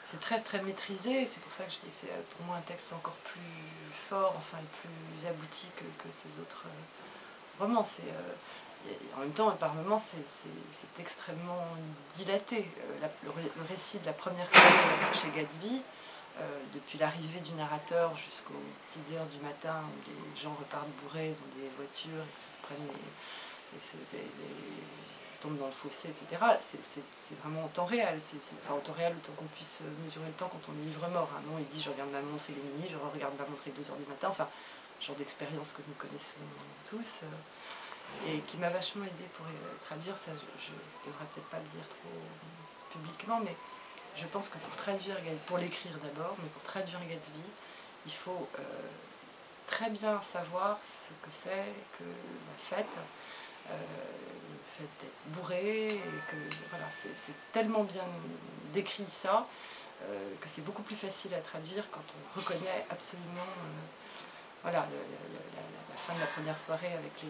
c'est très très maîtrisé, c'est pour ça que je dis que c'est pour moi un texte encore plus fort, enfin et plus abouti que ces autres romans. En même temps, par moments, c'est extrêmement dilaté. Le récit de la première soirée chez Gatsby, depuis l'arrivée du narrateur jusqu'aux petites heures du matin où les gens repartent bourrés dans des voitures et se prennent tombent dans le fossé, etc. C'est vraiment en temps réel. Enfin, en temps réel, autant qu'on puisse mesurer le temps quand on est ivre-mort. À un moment, il dit je regarde ma montre, il est minuit, je regarde ma montre, il est 2 heures du matin. Enfin, genre d'expérience que nous connaissons tous. Et qui m'a vachement aidé pour traduire. Ça, je devrais peut-être pas le dire trop publiquement, mais je pense que pour traduire, pour l'écrire d'abord, mais pour traduire Gatsby, il faut très bien savoir ce que c'est que la fête, le fait d'être bourré, et que voilà, c'est tellement bien décrit ça, que c'est beaucoup plus facile à traduire quand on reconnaît absolument voilà, la fin de la première soirée avec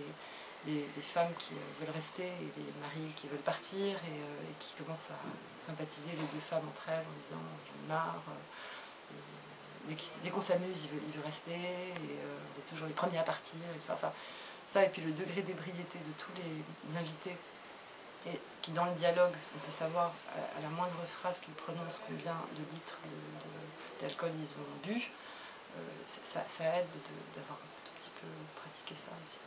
les femmes qui veulent rester et les maris qui veulent partir et qui commencent à sympathiser les deux femmes entre elles en disant j'en ai marre, dès qu'on s'amuse il veut rester et on est toujours les premiers à partir et ça, enfin, ça et puis le degré d'ébriété de tous les invités et qui dans le dialogue on peut savoir à la moindre phrase qu'ils prononcent combien de litres d'alcool ils ont bu, ça aide d'avoir un tout petit peu pratiqué ça aussi.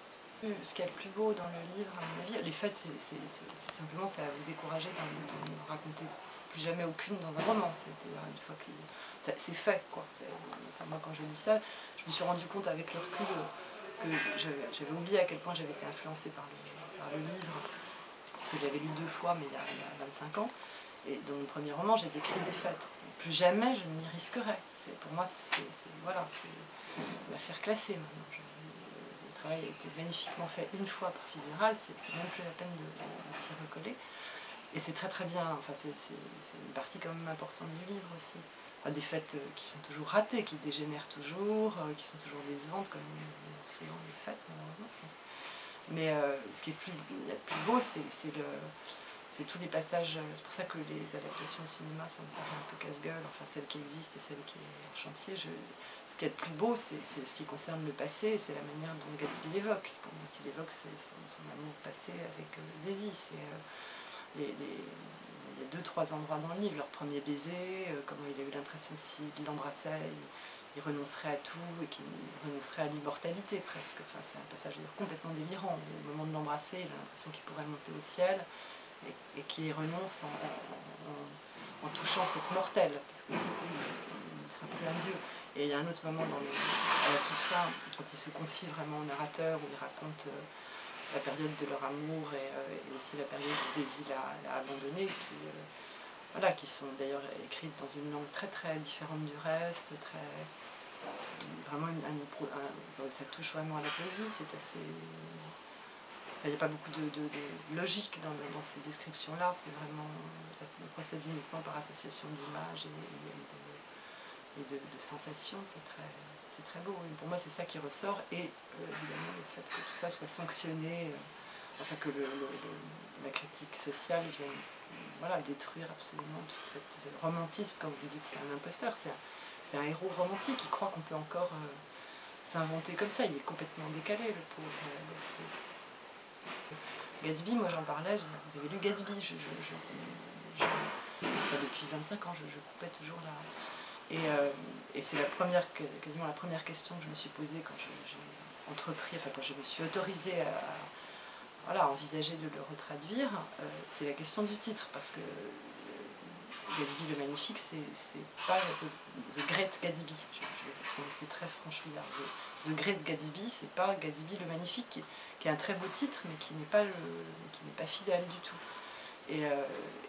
Ce qu'il y a le plus beau dans le livre, à mon avis, les fêtes, c'est simplement ça va vous décourager d'en raconter plus jamais aucune dans un roman. C'est-à-dire une fois que c'est fait, quoi. Enfin, moi, quand je lis ça, je me suis rendu compte avec le recul que j'avais oublié à quel point j'avais été influencée par le livre, parce que je l'avais lu 2 fois, mais il y a 25 ans. Et dans mon premier roman, j'ai décrit des fêtes. Plus jamais je ne m'y risquerais. Pour moi, voilà, c'est l'affaire classée maintenant. Le travail a été magnifiquement fait une fois par Fitzgerald, c'est même plus la peine de s'y recoller. Et c'est très très bien, enfin, c'est une partie quand même importante du livre aussi. Enfin, des fêtes qui sont toujours ratées, qui dégénèrent toujours, qui sont toujours décevantes, comme souvent les fêtes malheureusement. Mais ce qui est le plus beau, c'est tous les passages, c'est pour ça que les adaptations au cinéma, ça me paraît un peu casse-gueule, enfin celles qui existent et celles qui sont en chantier. Ce qui est le plus beau, c'est ce qui concerne le passé, c'est la manière dont Gatsby l'évoque. Quand il évoque son amour passé avec Daisy. Il y a 2-3 endroits dans le livre, leur premier baiser, comment il a eu l'impression que s'il l'embrassait, il renoncerait à tout et qu'il renoncerait à l'immortalité presque. Enfin, c'est un passage complètement délirant. Au moment de l'embrasser, il a l'impression qu'il pourrait monter au ciel. Et qui y renonce en touchant cette mortelle, parce qu'il ne sera plus un dieu. Et il y a un autre moment à la toute fin, quand il se confie vraiment au narrateur, où il raconte la période de leur amour et aussi la période où Daisy l'a abandonné, voilà, qui sont d'ailleurs écrites dans une langue très très différente du reste, vraiment ça touche vraiment à la poésie, c'est assez... Il n'y a pas beaucoup de logique dans ces descriptions-là, c'est vraiment, ça procède uniquement par association d'images et de sensations, c'est très beau. Et pour moi, c'est ça qui ressort, et évidemment le fait que tout ça soit sanctionné, enfin que la critique sociale vienne voilà, détruire absolument tout ce romantisme. Quand vous dites c'est un imposteur, c'est un héros romantique, il croit qu'on peut encore s'inventer comme ça, il est complètement décalé, le pauvre Gatsby, moi j'en parlais, vous avez lu Gatsby, depuis 25 ans, je coupais toujours là. Et c'est quasiment la première question que je me suis posée quand j'ai entrepris, enfin quand je me suis autorisée à envisager de le retraduire, c'est la question du titre, parce que Gatsby le Magnifique, c'est pas The Great Gatsby, je vais le prononcer très franchouillard. The Great Gatsby, c'est pas Gatsby le Magnifique, qui est un très beau titre, mais qui n'est pas fidèle du tout. Et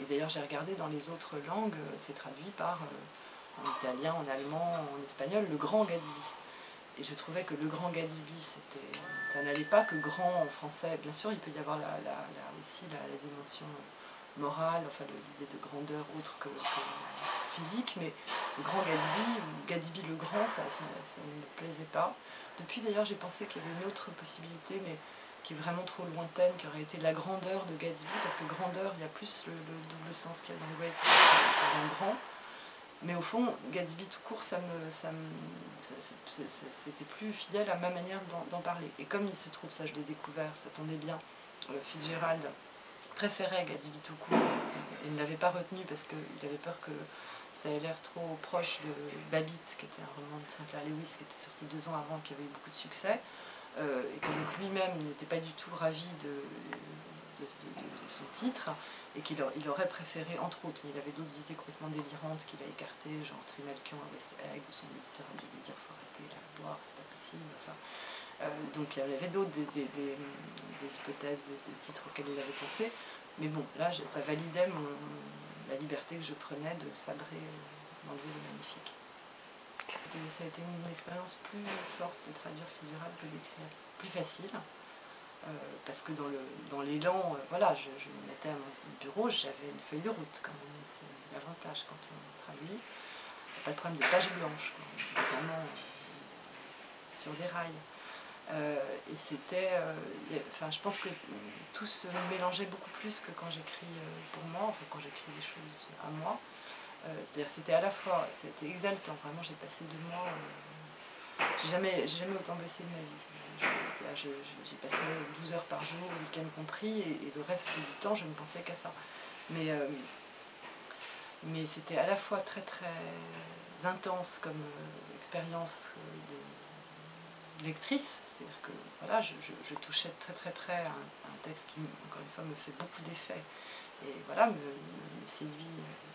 d'ailleurs, j'ai regardé dans les autres langues, c'est traduit par, en italien, en allemand, en espagnol, le Grand Gatsby. Et je trouvais que le Grand Gatsby, ça n'allait pas que grand en français. Bien sûr, il peut y avoir aussi la dimension morale, enfin l'idée de grandeur autre que physique, mais le Grand Gatsby, ou Gatsby le Grand, ça ne me plaisait pas. Depuis d'ailleurs, j'ai pensé qu'il y avait une autre possibilité, mais qui est vraiment trop lointaine, qui aurait été la grandeur de Gatsby, parce que grandeur, il y a plus le double sens qu'il y a dans Great que dans grand. Mais au fond, Gatsby tout court, c'était plus fidèle à ma manière d'en parler. Et comme il se trouve, ça je l'ai découvert, ça tombait bien, Fitzgerald préférait Gatsby tout court et ne l'avait pas retenu parce qu'il avait peur que ça ait l'air trop proche de Babbitt, qui était un roman de Sinclair Lewis qui était sorti 2 ans avant, qui avait eu beaucoup de succès, et que donc lui-même n'était pas du tout ravi de son titre, et qu'il aurait préféré, entre autres, mais il avait d'autres idées complètement délirantes qu'il a écartées, genre Trimalchion à West Egg, où son éditeur a dû lui dire faut arrêter la boire, c'est pas possible. Enfin, donc il y avait d'autres des hypothèses de titres auxquels il avait pensé, mais bon, là ça validait la liberté que je prenais de sabrer l'enlever le magnifique. Ça a été une expérience plus forte de traduire Fitzgerald que d'écrire, plus facile. Parce que dans l'élan, voilà, je me mettais à mon bureau, j'avais une feuille de route quand même, c'est l'avantage quand on traduit. Pas de problème de page blanche, vraiment sur des rails. Et c'était, enfin, je pense que tout se mélangeait beaucoup plus que quand j'écris pour moi, enfin quand j'écris des choses à moi. C'est-à-dire c'était à la fois, c'était exaltant, vraiment j'ai passé 2 mois, j'ai jamais autant bossé de ma vie. J'ai passé 12 heures par jour, le week-end compris, et le reste du temps, je ne pensais qu'à ça. Mais c'était à la fois très très intense comme expérience de lectrice, c'est-à-dire que voilà, je touchais de très très près à un texte qui, encore une fois, me fait beaucoup d'effets, et voilà, me séduit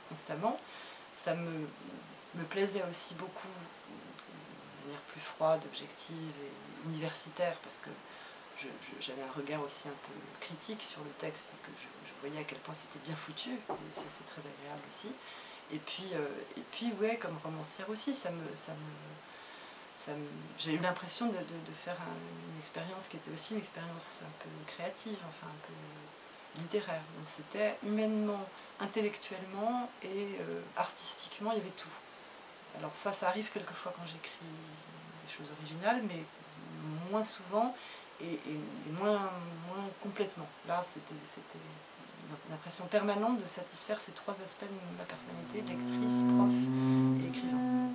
constamment. Ça me plaisait aussi beaucoup de manière plus froide, objective et universitaire, parce que j'avais un regard aussi un peu critique sur le texte, et que je voyais à quel point c'était bien foutu, et ça c'est très agréable aussi. Et puis ouais, comme romancière aussi, j'ai eu l'impression de faire une expérience qui était aussi une expérience un peu créative, enfin un peu littéraire. Donc c'était humainement, intellectuellement et artistiquement, il y avait tout. Alors ça arrive quelquefois quand j'écris des choses originales, mais moins souvent et moins complètement. Là, c'était une impression permanente de satisfaire ces 3 aspects de ma personnalité: lectrice, prof et écrivain.